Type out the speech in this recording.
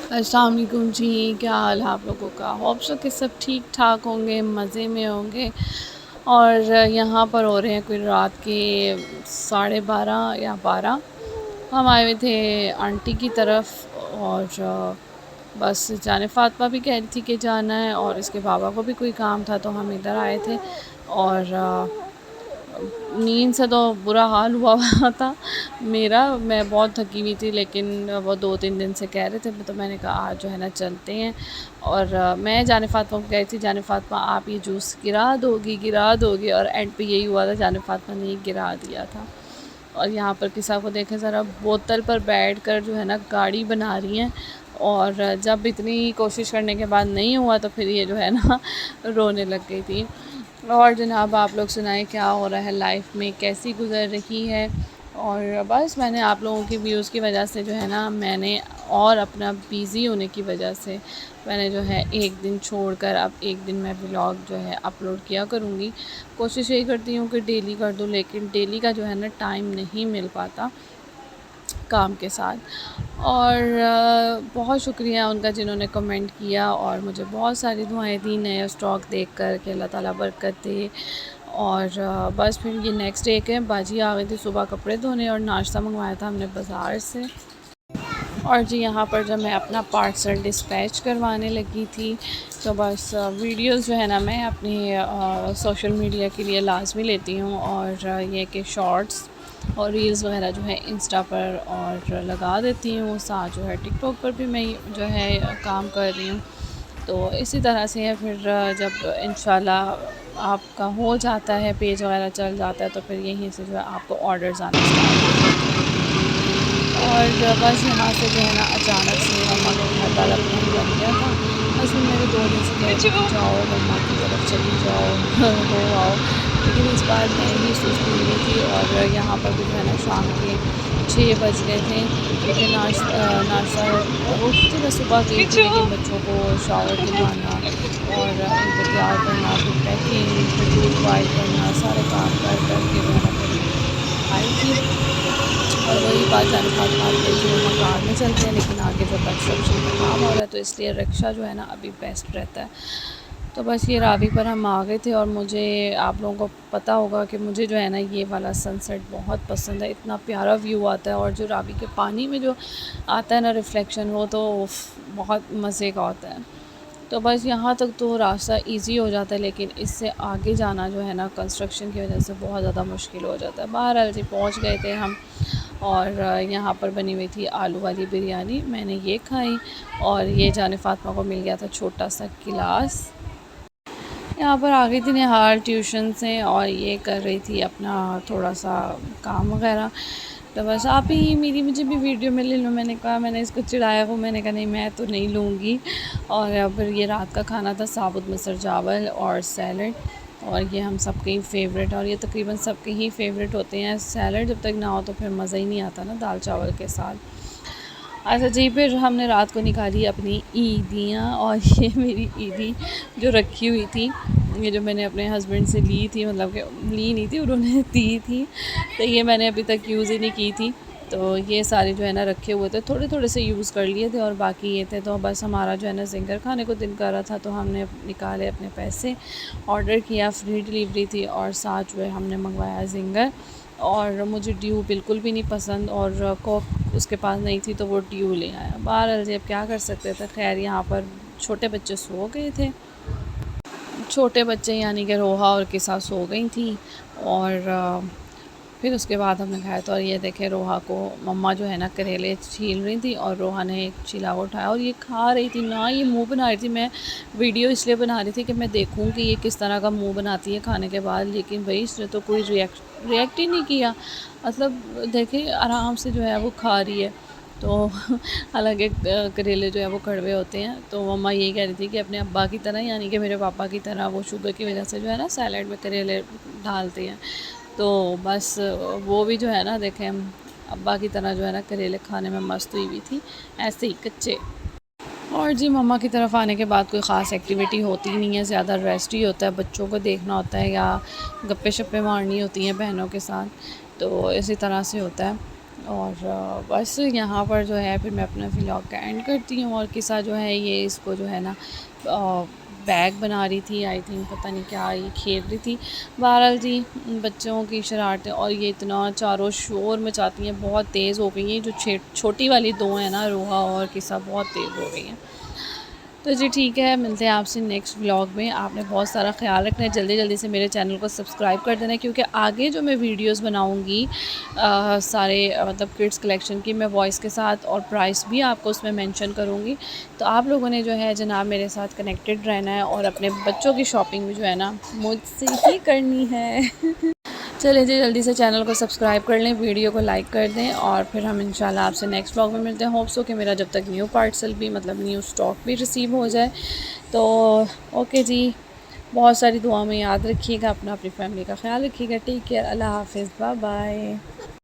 अस्सलाम वालेकुम जी, क्या हाल है आप लोगों का। होप सो कि सब ठीक ठाक होंगे, मज़े में होंगे। और यहाँ पर हो रहे हैं कोई रात के 12:30 या 12। हम आए हुए थे आंटी की तरफ और बस जाने फ़ातिमा भी कह रही थी कि जाना है और इसके बाबा को भी कोई काम था, तो हम इधर आए थे। और नींद से तो बुरा हाल हुआ हुआ था मेरा। मैं बहुत थकी हुई थी, लेकिन वो 2-3 दिन से कह रहे थे, तो मैंने कहा आज जो है ना चलते हैं। और मैं जाने फ़ातिमा को कह रही थी, जाने फ़ातिमा आप ये जूस गिरा दोगी, और एंड पे यही हुआ था, जाने फ़ातिमा ने गिरा दिया था। और यहाँ पर किसा को देखें ज़रा, बोतल पर बैठ कर जो है ना गाड़ी बना रही हैं। और जब इतनी कोशिश करने के बाद नहीं हुआ तो फिर ये जो है ना रोने लग गई थी। और जनाब आप लोग सुनाएं, क्या हो रहा है लाइफ में, कैसी गुज़र रही है। और बस मैंने आप लोगों की व्यूज़ की वजह से जो है ना, मैंने और अपना बिज़ी होने की वजह से मैंने जो है एक दिन छोड़कर अब एक दिन मैं व्लॉग जो है अपलोड किया करूँगी। कोशिश यही करती हूँ कि डेली कर दूँ, लेकिन डेली का जो है ना टाइम नहीं मिल पाता काम के साथ। और बहुत शुक्रिया उनका जिन्होंने कमेंट किया और मुझे बहुत सारी दुआएं दी नया स्टॉक देख कर कि अल्लाह ताला बरकत दे। और बस फिर ये नेक्स्ट डे के बाजी आ गई थी सुबह कपड़े धोने, और नाश्ता मंगवाया था हमने बाज़ार से। और जी यहाँ पर जब मैं अपना पार्सल डिस्पैच करवाने लगी थी, तो बस वीडियोस जो है ना मैं अपनी सोशल मीडिया के लिए लाजमी लेती हूँ। और ये कि शॉर्ट्स और रील्स वगैरह जो है इंस्टा पर और लगा देती हूँ, साथ जो है टिकटॉक पर भी मैं जो है काम कर रही हूँ। तो इसी तरह से है, फिर जब इंशाल्लाह आपका हो जाता है, पेज वगैरह चल जाता है, तो फिर यहीं से जो है आपको ऑर्डर्स आना स्टार्ट हो जाते हैं। और बस यहाँ से जो है ना अचानक से मम्मा का घर वाला प्लान बन गया था। हस्बैंड मेरे 2 दिन से कह रहे थे कि जाओ मम्मा की तरफ चली जाओ हो आओ, लेकिन इस बार मैं ही सुस्ती हुई थी। और यहाँ पर भी जो है ना शाम के 6 बज गए थे, क्योंकि नाश्ता उठती मैं सुबह गई थी, लेकिन बच्चों को शावर दिलवाना और इनको तैयार करना, फिर पैकिंग, फिर दूध बॉयल करना, सारे काम कर के जो है ना फिर आई थी। और वही बात जाने फातिमा आप गई थी वो कार में चलते हैं, लेकिन आगे जब कंस्ट्रक्शन का काम हो रहा है तो इसलिए रिक्शा जो है ना अभी बेस्ट रहता है। तो बस ये रावी पर हम आ गए थे। और मुझे, आप लोगों को पता होगा कि मुझे जो है ना ये वाला सनसेट बहुत पसंद है, इतना प्यारा व्यू आता है। और जो रावी के पानी में जो आता है ना रिफ़्लेक्शन, वो तो बहुत मज़े का होता है। तो बस यहाँ तक तो रास्ता इजी हो जाता है, लेकिन इससे आगे जाना जो है ना कंस्ट्रक्शन की वजह से बहुत ज़्यादा मुश्किल हो जाता है। बहरहाल जी पहुँच गए थे हम। और यहाँ पर बनी हुई थी आलू वाली बिरयानी, मैंने ये खाई। और ये जाने फातिमा को मिल गया था छोटा सा गिलास। यहाँ पर आ गई थी निहार ट्यूशन से, और ये कर रही थी अपना थोड़ा सा काम वगैरह। तो बस आप ही मेरी मुझे भी वीडियो में ले लो, मैंने कहा, मैंने इसको चिढ़ाया को, मैंने कहा नहीं मैं तो नहीं लूँगी। और फिर ये रात का खाना था साबुत मसर चावल और सैलड। और ये हम सबके ही फ़ेवरेट, और ये तकरीबन सबके ही फ़ेवरेट होते हैं। सैलड जब तक ना हो तो फिर मज़ा ही नहीं आता ना दाल चावल के साथ। अच्छा जी, फिर हमने रात को निकाली अपनी ईदियाँ। और ये मेरी ईदी जो रखी हुई थी, ये जो मैंने अपने हस्बैंड से ली थी, मतलब कि ली नहीं थी, उन्होंने दी थी, तो ये मैंने अभी तक यूज़ ही नहीं की थी। तो ये सारे जो है ना रखे हुए थे, थोड़े थोड़े से यूज़ कर लिए थे और बाकी ये थे। तो बस हमारा जो है ना ज़िंगर खाने को दिल कर रहा था, तो हमने निकाले अपने पैसे, ऑर्डर किया, फ्री डिलीवरी थी, और साथ जो है हमने मंगवाया ज़िंगर। और मुझे ड्यू बिल्कुल भी नहीं पसंद, और कोक उसके पास नहीं थी, तो वो ड्यू ले आया। बहरहाल अब क्या कर सकते थे। खैर यहाँ पर छोटे बच्चे सो गए थे, छोटे बच्चे यानी कि रोहा और किसा सो गई थी। और फिर उसके बाद हमने खाया। तो और ये देखे रोहा को मम्मा जो है ना करेले छील रही थी, और रोहा ने एक छिला को उठाया और ये खा रही थी ना, ये मुंह बना रही थी। मैं वीडियो इसलिए बना रही थी कि मैं देखूं कि ये किस तरह का मुंह बनाती है खाने के बाद, लेकिन भाई इसने तो कोई रिएक्ट ही नहीं किया। मतलब देखे आराम से जो है वो खा रही है। तो हालांकि करेले जो है वो कड़वे होते हैं, तो मम्मा यही कह रही थी कि अपने अब्बा की तरह, यानी कि मेरे पापा की तरह, वो शुगर की वजह से जो है ना सैलड में करेले डालते हैं। तो बस वो भी जो है ना देखें अब्बा की तरह जो है ना करेले खाने में मस्त हुई हुई थी, ऐसे ही कच्चे। और जी मम्मा की तरफ आने के बाद कोई ख़ास एक्टिविटी होती नहीं है, ज़्यादा रेस्ट ही होता है, बच्चों को देखना होता है या गप्पे शप्पे मारनी होती हैं बहनों के साथ, तो इसी तरह से होता है। और बस यहाँ पर जो है फिर मैं अपना व्लॉग का एंड करती हूँ। और किस्सा जो है ये इसको जो है ना बैग बना रही थी, आई थिंक पता नहीं क्या ये खेल रही थी। बहरहाल जी बच्चों की शरारतें, और ये इतना चारों शोर मचाती हैं, बहुत तेज़ हो गई हैं। जो छोटी वाली दो हैं ना, रोहा और किस्सा, बहुत तेज़ हो गई हैं। तो जी ठीक है, मिलते हैं आपसे नेक्स्ट व्लॉग में। आपने बहुत सारा ख्याल रखना है, जल्दी जल्दी से मेरे चैनल को सब्सक्राइब कर देना है, क्योंकि आगे जो मैं वीडियोस बनाऊंगी सारे मतलब किड्स कलेक्शन की, मैं वॉइस के साथ और प्राइस भी आपको उसमें मेंशन करूंगी। तो आप लोगों ने जो है जनाब मेरे साथ कनेक्टेड रहना है, और अपने बच्चों की शॉपिंग भी जो है ना मुझसे ही करनी है। चलिए जी जल्दी से चैनल को सब्सक्राइब कर लें, वीडियो को लाइक कर दें, और फिर हम इंशाल्लाह आपसे नेक्स्ट ब्लॉग में मिलते हैं। होप्स हो कि मेरा जब तक न्यू पार्सल भी मतलब न्यू स्टॉक भी रिसीव हो जाए। तो ओके जी, बहुत सारी दुआ में याद रखिएगा अपना, अपनी फैमिली का ख्याल रखिएगा। टेक केयर, अल्लाह हाफिज़, बाय बाय।